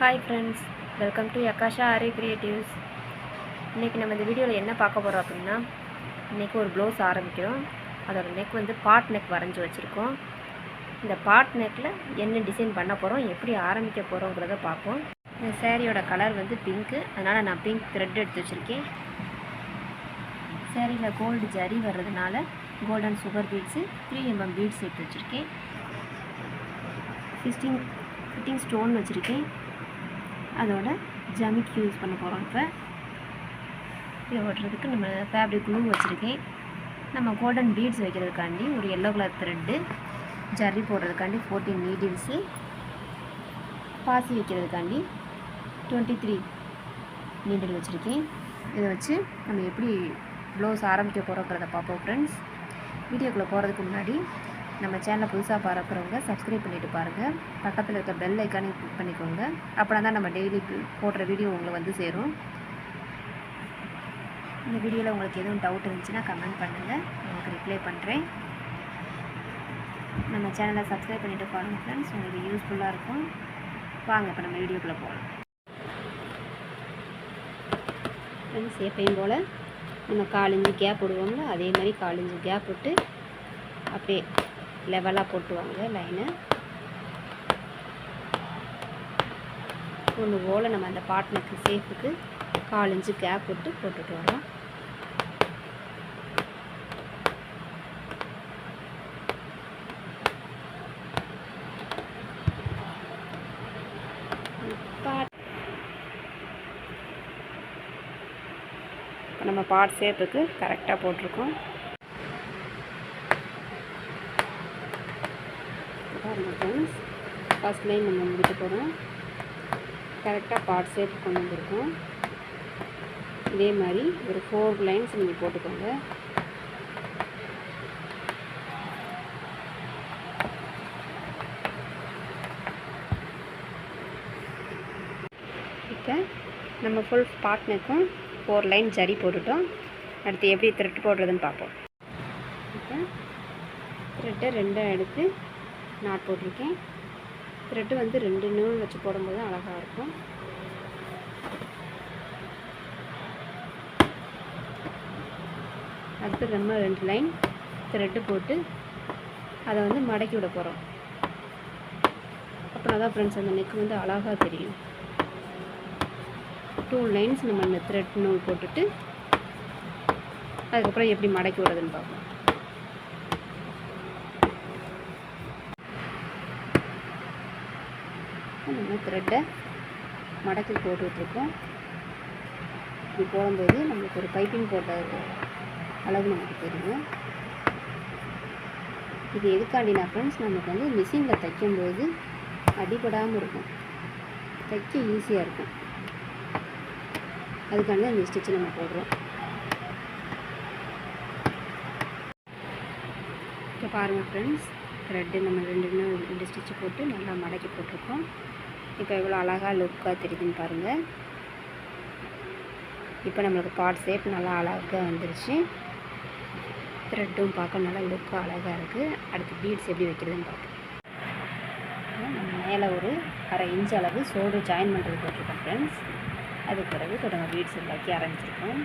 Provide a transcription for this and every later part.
Hi friends, welcome to Akasha Aari Creatives. இன்றைக்கி நம்ம இந்த வீடியோவில் என்ன பார்க்க போகிறோம் அப்படின்னா, இன்றைக்கி ஒரு ப்ளவுஸ் ஆரம்பிக்கிறோம். அதோட நெக் வந்து பாட் நெக் வரைஞ்சி வச்சுருக்கோம். இந்த பாட் நெக்கில் என்ன டிசைன் பண்ண போகிறோம், எப்படி ஆரம்பிக்க போகிறோங்கிறத பார்ப்போம். இந்த சேரீயோட கலர் வந்து பிங்க்கு, அதனால் நான் பிங்க் த்ரெட் எடுத்து வச்சுருக்கேன். சேரீயில் கோல்டு ஜரி வர்றதுனால golden sugar beads 3 mm beads எடுத்து வச்சுருக்கேன். ஃபிட்டிங் ஸ்டோன் வச்சுருக்கேன். அதோட ஜமிக் யூஸ் பண்ண போகிறோம். இப்போ இதை ஓட்டுறதுக்கு நம்ம ஃபேப்ரிக் க்ளூ வச்சுருக்கேன். நம்ம கோல்டன் பீட்ஸ் வைக்கிறதுக்காண்டி ஒரு எல்லோ கலர் த்ரெட்டு, ஜரி போடுறதுக்காண்டி 14 நீடில்ஸு, பாசி வைக்கிறதுக்காண்டி 23 நீடில் வச்சுருக்கேன். இதை வச்சு நம்ம எப்படி ப்ளவுஸ் ஆரம்பிக்க போகிறோங்கிறத பார்ப்போம் ஃப்ரெண்ட்ஸ். வீடியோக்குள்ளே போகிறதுக்கு முன்னாடி நம்ம சேனலை புதுசாக பார்க்குறவங்க சப்ஸ்கிரைப் பண்ணிவிட்டு பாருங்கள். பக்கத்தில் இருக்க பெல் ஐக்கானே கிளிக் பண்ணிக்கோங்க. அப்படின்னா தான் நம்ம டெய்லி போடுற வீடியோ உங்களை வந்து சேரும். இந்த வீடியோவில் உங்களுக்கு எதுவும் டவுட் இருந்துச்சுன்னா கமெண்ட் பண்ணுங்கள், உங்களுக்கு ரிப்ளை பண்ணுறேன். நம்ம சேனலை சப்ஸ்கிரைப் பண்ணிவிட்டு பாருங்கள் ஃப்ரெண்ட்ஸ், உங்களுக்கு யூஸ்ஃபுல்லாக இருக்கும். வாங்க இப்போ நம்ம வீடியோக்குள்ளே போகலாம் ஃப்ரெண்ட்ஸ். எப்பயும் போல் நம்ம 4 இன்ச்சு கேப் விடுவோம்ல, அதே மாதிரி 4 இன்ச்சு கேப் விட்டு அப்படியே லெவலாக போட்டுவாங்க லைனை. ஒன்று போல் நம்ம அந்த பாட்னருக்கு சேஃபுக்கு 4 இன்ச்சு கேப் விட்டு போட்டுட்டு வரோம். நம்ம பாட் ஷேப்புக்கு கரெக்டாக போட்டிருக்கோம். ஃப்ரெண்ட்ஸ், ஃபர்ஸ்ட் லைன் நம்ம முடிக்க போகிறோம். கரெக்டாக பாட் ஷேப் கொண்டு வந்திருக்கோம். இதே மாதிரி ஒரு 4 லைன்ஸ் நீங்கள் போட்டுக்கோங்க. இப்போ நம்ம ஃபுல் பாட் நெக்கும் 4 லைன் ஜரி போட்டுட்டோம். அடுத்து எப்படி த்ரெட் போடுறதுன்னு பார்ப்போம். இப்போ த்ரெட்டை 2 எடுத்து நாட் போட்டிருக்கேன். த்ரெட்டு வந்து 2 நூல் வச்சு போடும்போது அழகாக இருக்கும். அடுத்து நம்ம 2 லைன் த்ரெட்டு போட்டு அதை வந்து மடக்கி விட போகிறோம். அப்புறம் தான் ஃப்ரெண்ட்ஸ் அந்த நெக் வந்து அழகாக தெரியும். 2 லைன்ஸ் நம்ம இந்த த்ரெட் நூல் போட்டுட்டு அதுக்கப்புறம் எப்படி மடக்கி விடுறதுன்னு பார்ப்போம். நம்ம த்ரெட்டை மடக்கி போட்டு விட்டுருக்கோம். இப்படி போடும்போது நம்மளுக்கு ஒரு பைப்பிங் போட்ட அளவு நமக்கு தெரியும். இது எதுக்காண்டினா ஃப்ரெண்ட்ஸ், நமக்கு வந்து மிஷினில் தைக்கும்போது அடிபடாமல் இருக்கும், தைக்க ஈஸியாக இருக்கும். அதுக்காண்டி அந்த ஸ்டிச்சு நம்ம போடுறோம். இப்போ பாருங்கள் ஃப்ரெண்ட்ஸ், த்ரெட்டு நம்ம 2 ஸ்டிச்சு போட்டு நல்லா மடக்கி போட்டிருக்கோம். இப்போ எவ்வளோ அழகாக லுக்காக தெரியுதுன்னு பாருங்கள். இப்போ நம்மளுக்கு பாட் ஷேப் நல்லா அழகாக வந்துருச்சு. த்ரெட்டும் பார்க்க நல்லா லுக்காக அழகாக இருக்குது. அடுத்து பீட்ஸ் எப்படி வைக்கிறதுன்னு பார்ப்போம். நம்ம மேலே ஒரு 1/2 இன்ச் அளவு ஷோல்டர் ஜாயின் பண்ணுறது போட்டிருக்கோம் ஃப்ரெண்ட்ஸ். அதுக்கு பிறகு இப்போ நம்ம பீட்ஸ் வைக்க ஆரம்பிச்சிருக்கோம்.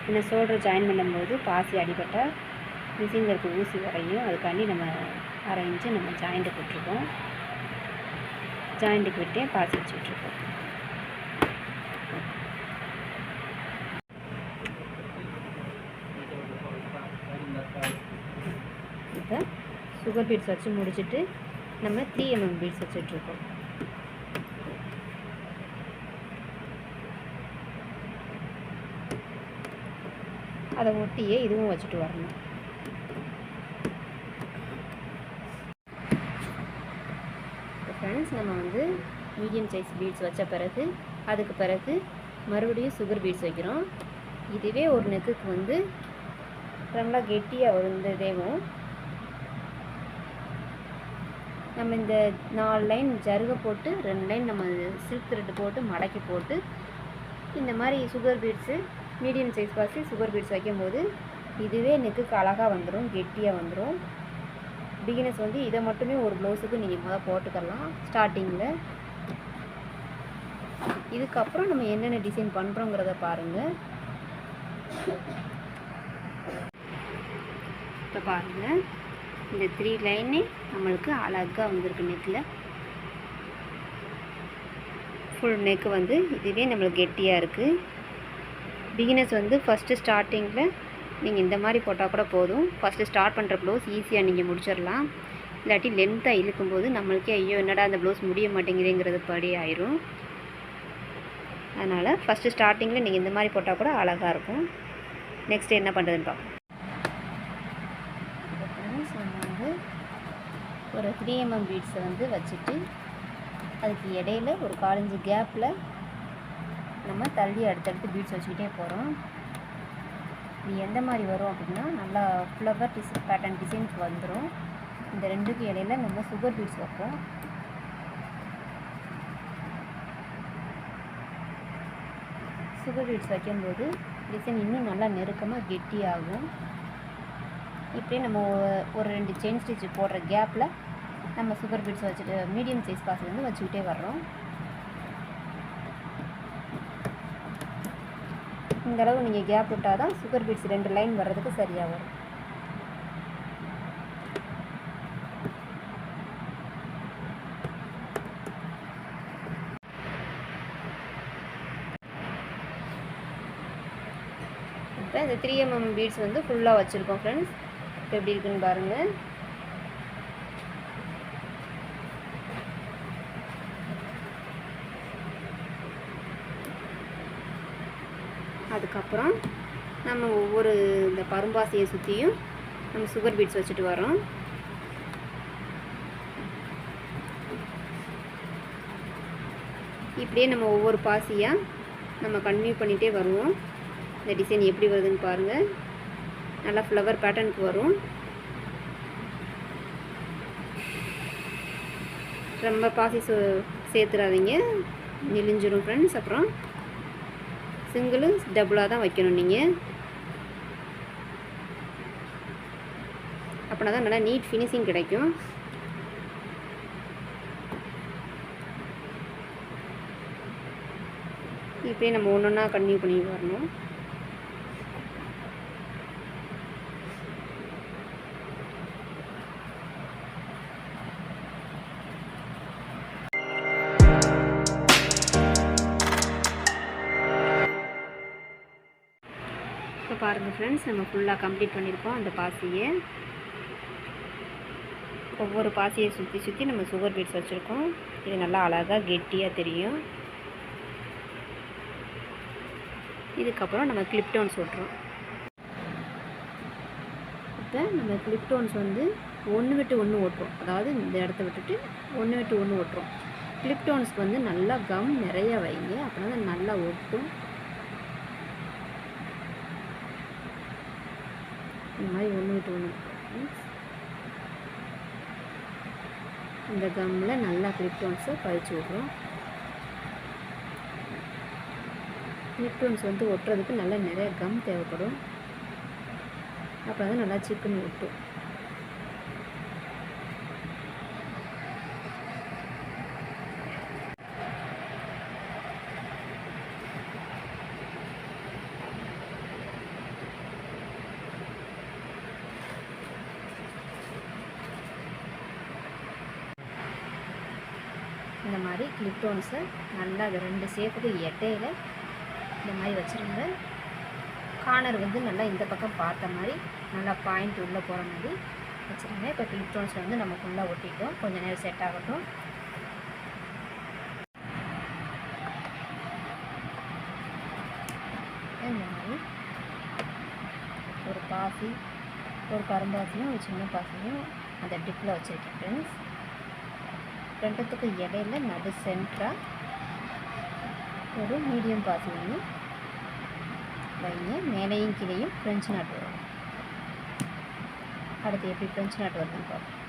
இந்த ஷோல்டர் ஜாயின் பண்ணும்போது பாசி அடிபட்டால் மிஷினில் இருக்க ஊசி வரையும், அதுக்காண்டி நம்ம 1/2 இன்ச்சு நம்ம ஜாயிண்ட்டு போட்டிருக்கோம். ஜாயிண்ட்டுக்கு விட்டே பாசி வச்சு விட்ருக்கோம். இப்போ சுகர் பீட்ஸ் வச்சு முடிச்சுட்டு நம்ம 3 mm பீட்ஸ் வச்சுட்ருக்கோம். அதை ஒட்டியே இதுவும் வச்சுட்டு வரணும். ஃப்ரெண்ட்ஸ், நம்ம வந்து மீடியம் சைஸ் பீட்ஸ் வச்ச பிறகு அதுக்கு பிறகு மறுபடியும் சுகர் பீட்ஸ் வைக்கிறோம். இதுவே ஒரு நெக்குக்கு வந்து நல்லா கெட்டியாக வந்து தேவும். நம்ம இந்த 4 லைன் ஜருகை போட்டு 2 லைன் நம்ம சில்க் த்ரெட் போட்டு மடக்கி போட்டு இந்த மாதிரி சுகர் பீட்ஸு மீடியம் சைஸ் பாசி சுகர் பீட்ஸ் வைக்கும்போது இதுவே நெக்குக்கு அழகாக வந்துடும், கெட்டியாக வந்துடும். பிகினர்ஸ் வந்து இதை மட்டுமே ஒரு ப்ளவுஸுக்கு நீங்கள் போட்டுக்கலாம் ஸ்டார்டிங்கில். இதுக்கப்புறம் நம்ம என்னென்ன டிசைன் பண்ணுறோங்கிறத பாருங்கள். இப்போ பாருங்கள், இந்த 3 லைனே நம்மளுக்கு அழகாக வந்திருக்கு. நெக்கில் ஃபுல் நெக்கு வந்து இதுவே நம்மளுக்கு கெட்டியாக இருக்குது. பிகினர்ஸ் வந்து ஃபஸ்ட்டு ஸ்டார்டிங்கில் நீங்கள் இந்த மாதிரி போட்டால் கூட போதும். ஃபஸ்ட்டு ஸ்டார்ட் பண்ணுற ப்ளவுஸ் ஈஸியாக நீங்கள் முடிச்சிடலாம். இல்லாட்டி லென்த்தாக இழுக்கும்போது நம்மளுக்கே ஐயோ என்னடா அந்த ப்ளவுஸ் முடிய மாட்டேங்குதுங்கிறது படி ஆயிரும். அதனால் ஃபஸ்ட்டு ஸ்டார்டிங்கில் நீங்கள் இந்த மாதிரி போட்டால் கூட அழகாக இருக்கும். நெக்ஸ்ட்டு என்ன பண்ணுறதுன்னு பார்ப்போம். நம்ம வந்து ஒரு 3 mm பீட்ஸை வந்து வச்சுட்டு அதுக்கு இடையில ஒரு 1/4 இன்ச்சு கேப்பில் நம்ம தள்ளி அடுத்தடுத்து பீட்ஸ் வச்சுக்கிட்டே போகிறோம். இது எந்த மாதிரி வரும் அப்படின்னா நல்லா ஃப்ளவர் பேட்டர்ன் டிசைன்ஸ் வந்துடும். இந்த ரெண்டுக்கு இடையில நம்ம சுகர் பீட்ஸ் வைப்போம். சுகர் பீட்ஸ் வைக்கும்போது டிசைன் இன்னும் நல்லா நெருக்கமாக கெட்டியாகும். இப்படியே நம்ம ஒரு 2 செயின் ஸ்டிச் போடுற கேப்பில் நம்ம சுகர் பீட்ஸ் வச்சுட்டு மீடியம் சைஸ் பாசி வந்து வச்சுக்கிட்டே வர்றோம். இந்த அளவு நீங்கள் கேப் விட்டால் தான் சுகர் பீட்ஸ் 2 லைன் வர்றதுக்கு சரியாக வரும். இப்போ இந்த 3 mm பீட்ஸ் வந்து ஃபுல்லாக வச்சுருக்கோம் ஃப்ரெண்ட்ஸ். இப்போ எப்படி இருக்குன்னு பாருங்கள். அதுக்கப்புறம் நம்ம ஒவ்வொரு இந்த பரும்பாசியை சுற்றியும் நம்ம சுகர் பீட்ஸ் வச்சுட்டு வரோம். இப்படியே நம்ம ஒவ்வொரு பாசியாக நம்ம கன்டினியூ பண்ணிகிட்டே வருவோம். இந்த டிசைன் எப்படி வருதுன்னு பாருங்கள். நல்லா ஃப்ளவர் பேட்டர்னுக்கு வரும். ரொம்ப பாசி சேர்த்துறாதீங்க, நெளிஞ்சிரும் ஃப்ரெண்ட்ஸ். அப்புறம் சிங்கிள் டபுளாக தான் வைக்கணும் நீங்கள். அப்படின்னா தான் நல்லா நீட் ஃபினிஷிங் கிடைக்கும். இப்படியே நம்ம ஒன்று ஒன்றா கன்டினியூ பண்ணி வரணும். இப்போ பாருங்கள் ஃப்ரெண்ட்ஸ், நம்ம ஃபுல்லாக கம்ப்ளீட் பண்ணியிருக்கோம். அந்த பாசியை ஒவ்வொரு பாசியை சுற்றி சுற்றி நம்ம சுகர் பீட்ஸ் வச்சுருக்கோம். இது நல்லா அழகாக கெட்டியாக தெரியும். இதுக்கப்புறம் நம்ம கிளிப் டோன்ஸ் ஓட்டுறோம். இப்போ நம்ம கிளிப் டோன்ஸ் வந்து 1 விட்டு 1 ஓட்டுறோம். அதாவது இந்த இடத்த விட்டுட்டு 1 விட்டு 1 ஓட்டுறோம். கிளிப் டோன்ஸ்க்கு வந்து நல்லா கம் நிறைய வைங்க, அப்படின்னா தான் நல்லா ஒட்டும். இந்த மாதிரி 1 விட்டு 1 இந்த கம்மில் நல்லா கிளிப் டோன்ஸை பறித்து விட்றோம். கிளிப் டோன்ஸ் வந்து ஒட்டுறதுக்கு நல்லா நிறைய கம் தேவைப்படும். அப்போ தான் நல்லா சிக்கன் ஒட்டும். இந்த மாதிரி கிளிப் டோன்ஸை நல்லா அது 2 ஷேப்புக்கு இடையில இந்த மாதிரி வச்சுருங்க. கார்னர் வந்து நல்லா இந்த பக்கம் பார்த்த மாதிரி நல்லா பாயிண்ட் உள்ளே போகிற மாதிரி வச்சுருங்க. இப்போ கிளிப் டோன்ஸில் வந்து நம்ம ஃபுல்லாக ஒட்டிட்டோம். கொஞ்சம் நேரம் செட் ஆகட்டும். இந்த மாதிரி ஒரு பாசி, ஒரு கரும்பாசியும் ஒரு சின்ன பாசியும் அந்த டிப்பில் வச்சுருக்கேன் ஃப்ரெண்ட்ஸ். ரெண்டுத்துக்கு இடையில நடு சென்டராக ஒரு மீடியம் பாசி ஒன்று வைங்க. மேலேயும் கீழேயும் ஃப்ரெஞ்ச் நாட் வரும். அடுத்து எப்படி ஃப்ரெஞ்ச் நாட் வருதுன்னு பார்ப்போம்.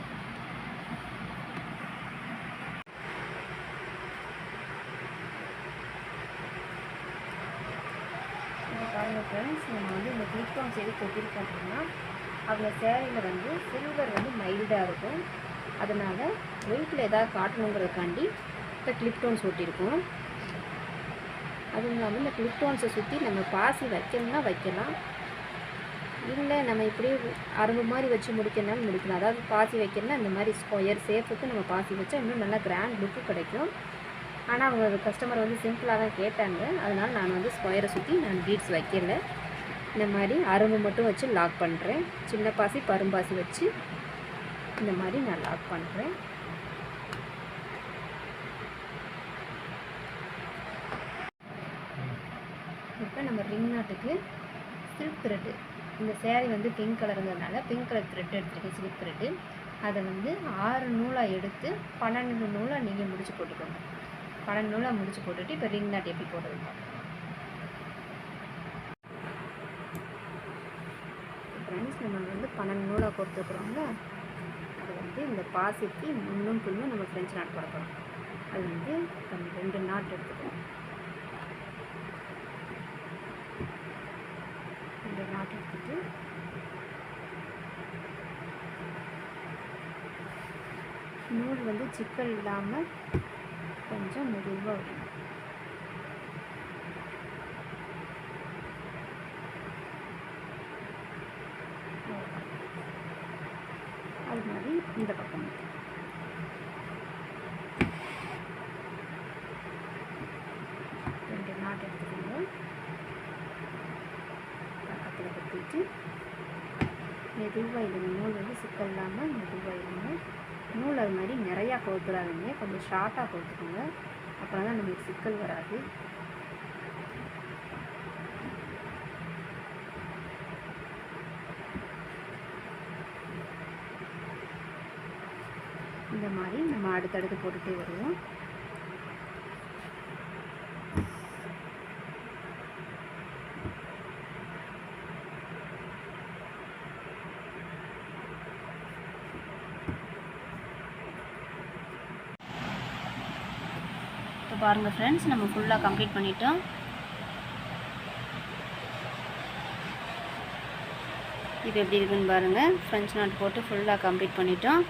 பாருங்கள் ஃப்ரெண்ட்ஸ், நம்ம வந்து இந்த கிளிப் டோன்ஸ் எது கொட்டிருக்கோம் அப்படின்னா அவங்க சேரீயில் வந்து சில்வர் வந்து மைல்டாக இருக்கும். அதனால் வெயிட்டில் எதாவது காட்டணுங்கிறதுக்காண்டி இப்போ கிளிப் டோன்ஸ் ஒட்டியிருக்கோம். அதுவும் இல்லாமல் இந்த கிளிப் ஸ்டோன்ஸை சுற்றி நம்ம பாசி வைக்கணும்னா வைக்கலாம், இல்லை நம்ம இப்படியே அரும்பு மாதிரி வச்சு முடிக்கணும்னாலும் முடிக்கலாம். அதாவது பாசி வைக்கணும்னா இந்த மாதிரி ஸ்கொயர் ஷேப்புக்கு நம்ம பாசி வச்சா இன்னும் நல்லா கிராண்ட் லுக்கு கிடைக்கும். ஆனால் அவங்க கஸ்டமர் வந்து சிம்பிளாக தான் கேட்டாங்க, அதனால் நான் வந்து ஸ்கொயரை சுற்றி நான் பீட்ஸ் வைக்கல. இந்த மாதிரி அரும்பு மட்டும் வச்சு லாக் பண்ணுறேன். சின்ன பாசி பரும்பாசி வச்சு இந்த மாதிரி நான் லாக் பண்ணுறேன். இப்போ நம்ம ரிங் நாட்டுக்கு சில்க் த்ரெட்டு, இந்த சேரீ வந்து பிங்க் கலருங்கிறதுனால பிங்க் கலர் த்ரெட் எடுத்துருக்கேன், சில்க் த்ரெட்டு. அதை வந்து 6 நூலாக எடுத்து 12 நூலாக நீங்கள் முடிச்சு போட்டுக்கோங்க. 12 நூலாக முடிச்சு போட்டுட்டு இப்போ ரிங் நாட் எப்படி போடுறது ஃப்ரெண்ட்ஸ். நம்ம வந்து 12 நூலாக கொடுத்துருக்குறோம்ல, அது வந்து இந்த பாசிக்கு முன்னும் பின்னும் நம்ம ஃப்ரெஞ்ச் நாட் போடணும். அது வந்து நம்ம 2 நாட் எடுத்துக்கணும். 2 நாட் எடுத்துட்டு நூல் வந்து சிக்கல் இல்லாமல் கொஞ்சம் மெதுவாக வரும். அது மாதிரி இந்த பக்கம் 2 நாட் எடுத்துக்கோங்க. பக்கத்தில் கட்டிட்டு மெதுவாக இது நூல் வந்து சிக்கல் இல்லாமல் மெதுவாக இருங்க. நூல் அது மாதிரி நிறையா கோத்துறாதீங்க, கொஞ்சம் ஷார்ட்டாக கோத்துக்கோங்க, அப்புறம் தான் நம்மளுக்கு சிக்கல் வராது. இந்த மாதிரி நம்ம அடுத்தடுத்து போட்டுகிட்டே வருவோம். இப்போ பாருங்கள் ஃப்ரெண்ட்ஸ், நம்ம ஃபுல்லாக கம்ப்ளீட் பண்ணிட்டோம். இப்போ எப்படி இருக்குன்னு பாருங்கள். ஃப்ரெஞ்ச் நாட் போட்டு ஃபுல்லாக கம்ப்ளீட் பண்ணிட்டோம்.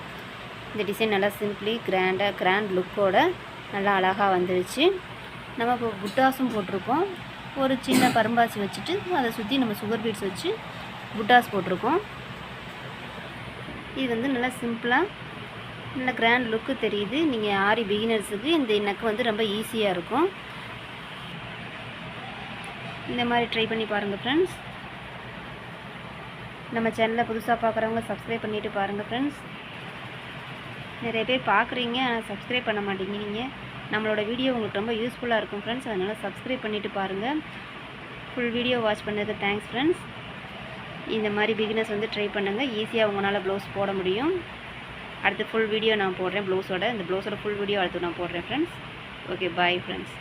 இந்த டிசைன் நல்லா சிம்பிளி கிராண்ட் லுக்கோட நல்லா அழகாக வந்துருச்சு. நம்ம இப்போ புட்டாஸும் போட்டிருக்கோம். ஒரு சின்ன பரும்பாசி வச்சுட்டு அதை சுற்றி நம்ம சுகர் பீட்ஸ் வச்சு புட்டாஸ் போட்டிருக்கோம். இது வந்து நல்லா சிம்பிளாக நல்ல கிராண்ட் லுக்கு தெரியுது. நீங்கள் ஆரி பிகினர்ஸுக்கு இந்த நெக் வந்து ரொம்ப ஈஸியாக இருக்கும். இந்த மாதிரி ட்ரை பண்ணி பாருங்கள் ஃப்ரெண்ட்ஸ். நம்ம சேனலில் புதுசாக பார்க்குறவங்க சப்ஸ்கிரைப் பண்ணிவிட்டு பாருங்கள் ஃப்ரெண்ட்ஸ். நிறைய பேர் பார்க்குறீங்க ஆனால் சப்ஸ்கிரைப் பண்ண மாட்டேங்க. நீங்கள் நம்மளோட வீடியோ உங்களுக்கு ரொம்ப யூஸ்ஃபுல்லாக இருக்கும் ஃப்ரெண்ட்ஸ், அதனால் சப்ஸ்கிரைப் பண்ணிவிட்டு பாருங்கள். ஃபுல் வீடியோ வாட்ச் பண்ணதுக்கு தேங்க்ஸ் ஃப்ரெண்ட்ஸ். இந்த மாதிரி பிகினர்ஸ் வந்து ட்ரை பண்ணுங்கள், ஈஸியாக உங்களால் ப்ளவுஸ் போட முடியும். அடுத்து ஃபுல் வீடியோ நான் போடுறேன் ப்ளவுஸோட. இந்த ப்ளவுஸோட ஃபுல் வீடியோ அடுத்து நான் போடுறேன் ஃப்ரெண்ட்ஸ். Okay, bye friends.